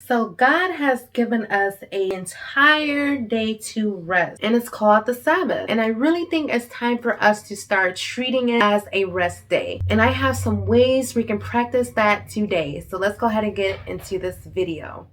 So God has given us an entire day to rest, and it's called the Sabbath. And I really think it's time for us to start treating it as a rest day. And I have some ways we can practice that today. So let's go ahead and get into this video.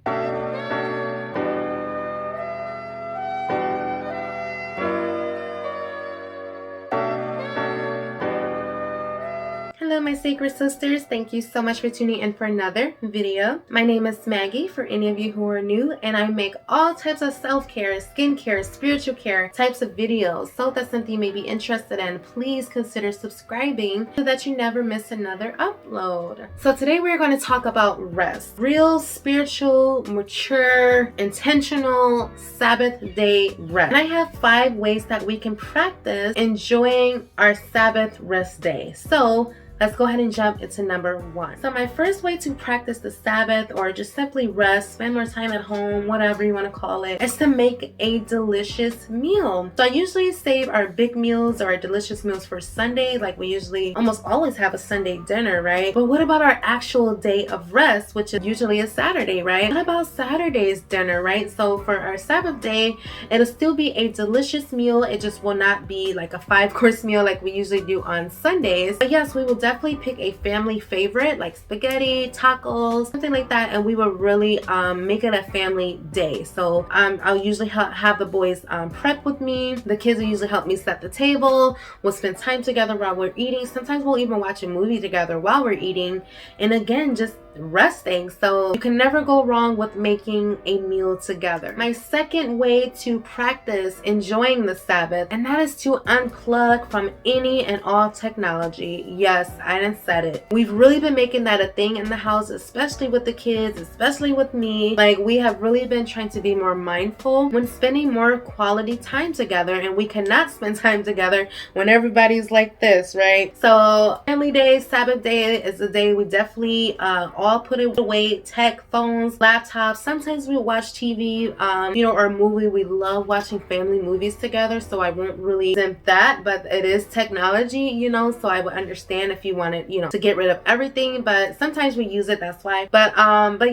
Hello my sacred sisters, thank you so much for tuning in for another video. My name is Maggie for any of you who are new, and I make all types of self-care, skincare, spiritual care types of videos. So if that's something you may be interested in, please consider subscribing so that you never miss another upload. So today we're going to talk about rest. Real, spiritual, mature, intentional Sabbath day rest. And I have 5 ways that we can practice enjoying our Sabbath rest day. So let's go ahead and jump into number 1. So my first way to practice the Sabbath, or just simply rest, spend more time at home, whatever you want to call it, is to make a delicious meal. So I usually save our big meals or our delicious meals for Sunday. Like we usually almost always have a Sunday dinner, right? But what about our actual day of rest, which is usually a Saturday, right? What about Saturday's dinner, right? So for our Sabbath day, it'll still be a delicious meal. It just will not be like a 5-course meal like we usually do on Sundays. But yes, we will definitely pick a family favorite like spaghetti, tacos, something like that, and we will really make it a family day. So I'll usually have the boys prep with me. The kids will usually help me set the table. We'll spend time together while we're eating. Sometimes we'll even watch a movie together while we're eating, and again, just resting. So you can never go wrong with making a meal together. My second way to practice enjoying the Sabbath, and that is to unplug from any and all technology. Yes, I done said it. We've really been making that a thing in the house, especially with the kids, especially with me. Like, we have really been trying to be more mindful when spending more quality time together, and we cannot spend time together when everybody's like this, right? So family day, Sabbath day is a day we definitely all put it away. Tech, phones, laptops. Sometimes we watch TV, or a movie. We love watching family movies together, so I won't really exempt that, but it is technology, so I would understand if you wanted, to get rid of everything, but sometimes we use it, that's why. But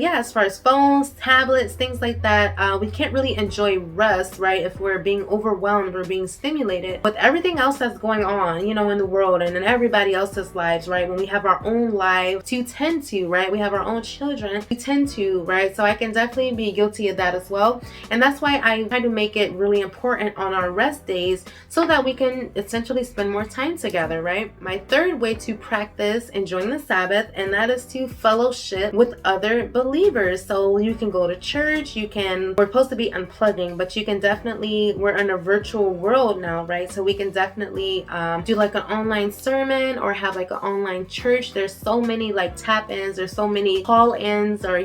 yeah, as far as phones, tablets, things like that, we can't really enjoy rest, right, if we're being overwhelmed or being stimulated with everything else that's going on, in the world and in everybody else's lives, right? When we have our own life to tend to, right? We have our own children we tend to, right? So I can definitely be guilty of that as well. And that's why I try to make it really important on our rest days so that we can essentially spend more time together, right? My third way to practice enjoying the Sabbath, and that is to fellowship with other believers. So you can go to church, we're supposed to be unplugging, but you can definitely, we're in a virtual world now, right? So we can definitely do like an online sermon or have like an online church. There's so many like tap-ins, there's so many call-ins or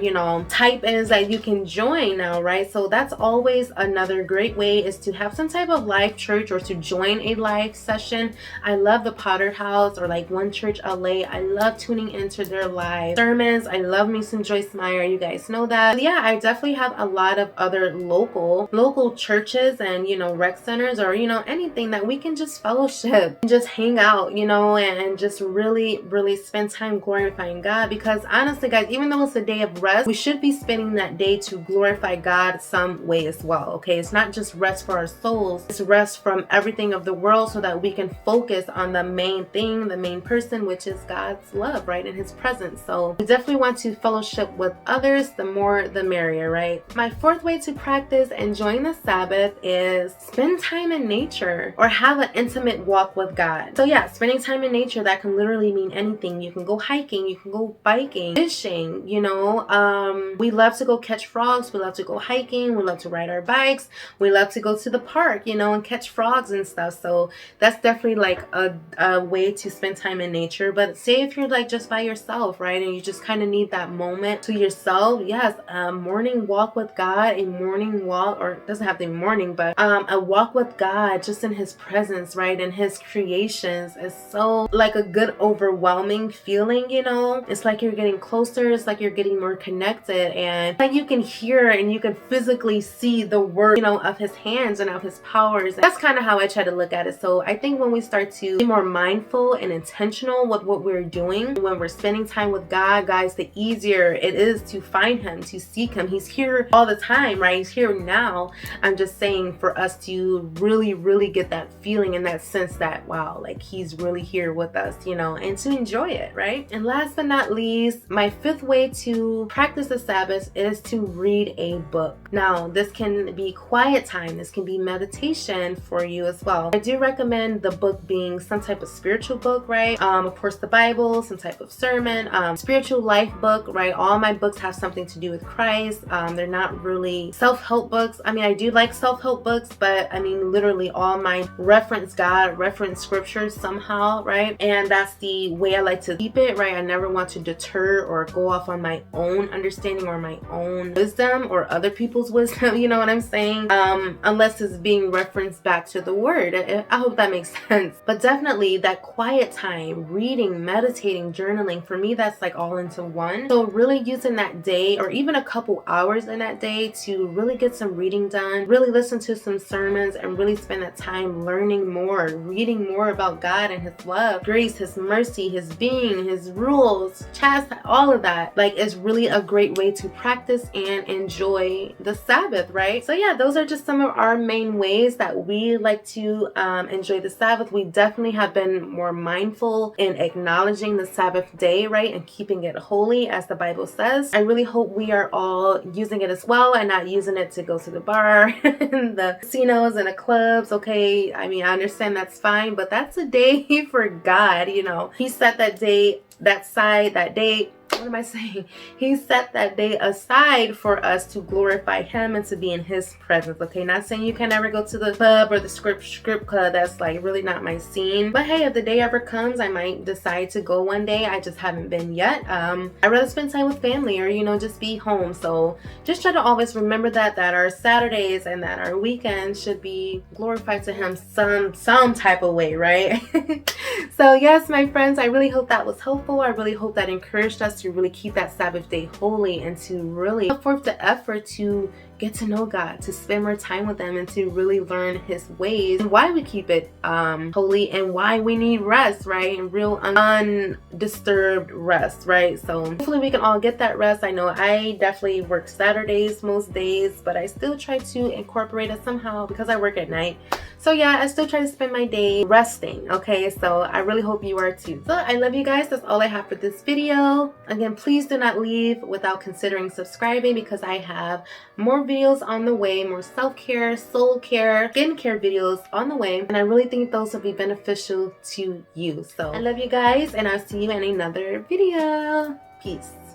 type-ins that you can join now, right? So that's always another great way, is to have some type of live church or to join a live session. I love the Potter House or like One Church LA. I love tuning into their live sermons. I love me some Joyce Meyer, you guys know that. But yeah, I definitely have a lot of other local churches and rec centers or anything that we can just fellowship and just hang out, and just really spend time glorifying God. Because honestly guys, even though it's a day of rest, we should be spending that day to glorify God some way as well. Okay, it's not just rest for our souls, it's rest from everything of the world so that we can focus on the main thing, the main person, which is God's love, right, in his presence. So we definitely want to fellowship with others. The more the merrier, right? My fourth way to practice enjoying the Sabbath is spend time in nature or have an intimate walk with God. So yeah, spending time in nature, that can literally mean anything. You can go hiking, you can go biking, fishing, we love to go catch frogs, we love to go hiking, we love to ride our bikes, we love to go to the park, and catch frogs and stuff. So that's definitely like a way to spend time in nature. But say if you're like just by yourself, right, and you just kind of need that moment to yourself, yes, a morning walk with God, a morning walk, or it doesn't have to be morning, but a walk with God just in his presence, right, in his creations is so like a good overwhelming feeling. It's like you're getting closer. It's like you're getting more connected, and like you can hear and you can physically see the work, you know, of his hands and of his powers. And that's kind of how I try to look at it. So I think when we start to be more mindful and intentional with what we're doing, when we're spending time with God, guys, the easier it is to find him, to seek him. He's here all the time, right? He's here now. I'm just saying for us to really get that feeling and that sense that, wow, like he's really here with us, you know, and to enjoy it, right? And last but not least, my fifth way to practice the Sabbath is to read a book. Now, this can be quiet time. This can be meditation for you as well. I do recommend the book being some type of spiritual book, right? Of course, the Bible, some type of sermon, spiritual life book, right? All my books have something to do with Christ. They're not really self-help books. I mean, I do like self-help books, but I mean, literally all mine reference God, reference scriptures somehow, right? And that's the way I like to keep it, right? I never want to deter or go off on my own understanding or my own wisdom or other people's wisdom, you know what I'm saying? Unless it's being referenced back to the word. I hope that makes sense. But definitely that quiet time, reading, meditating, journaling, for me, that's like all into one. So really using that day or even a couple hours in that day to really get some reading done, really listen to some sermons, and really spend that time learning more, reading more about God and his love, grace, his mercy, his being, his rules, chastity, all of that. Like, it's really a great way to practice and enjoy the Sabbath, right? So yeah, those are just some of our main ways that we like to enjoy the Sabbath. We definitely have been more mindful in acknowledging the Sabbath day, right? And keeping it holy, as the Bible says. I really hope we are all using it as well and not using it to go to the bar and the casinos and the clubs. Okay, I mean, I understand that's fine, but that's a day for God, you know. He set that day, that day, what am I saying? He set that day aside for us to glorify him and to be in his presence. Okay, not saying you can never go to the club or the script club. That's like really not my scene. But hey, if the day ever comes, I might decide to go one day. I just haven't been yet. I'd rather spend time with family or, you know, just be home. So just try to always remember that our Saturdays and that our weekends should be glorified to him some type of way, right? So yes, my friends, I really hope that was helpful. I really hope that encouraged us to really keep that Sabbath day holy and to really put forth the effort to get to know God, to spend more time with him, and to really learn his ways and why we keep it holy and why we need rest, right? And real undisturbed rest, right? So hopefully we can all get that rest. I know I definitely work Saturdays most days, but I still try to incorporate it somehow because I work at night. So yeah, I still try to spend my day resting, okay? So I really hope you are too. So I love you guys. That's all I have for this video. Again, please do not leave without considering subscribing because I have more videos on the way, more self-care, soul care, skincare videos on the way, and I really think those will be beneficial to you. So I love you guys, and I'll see you in another video. Peace.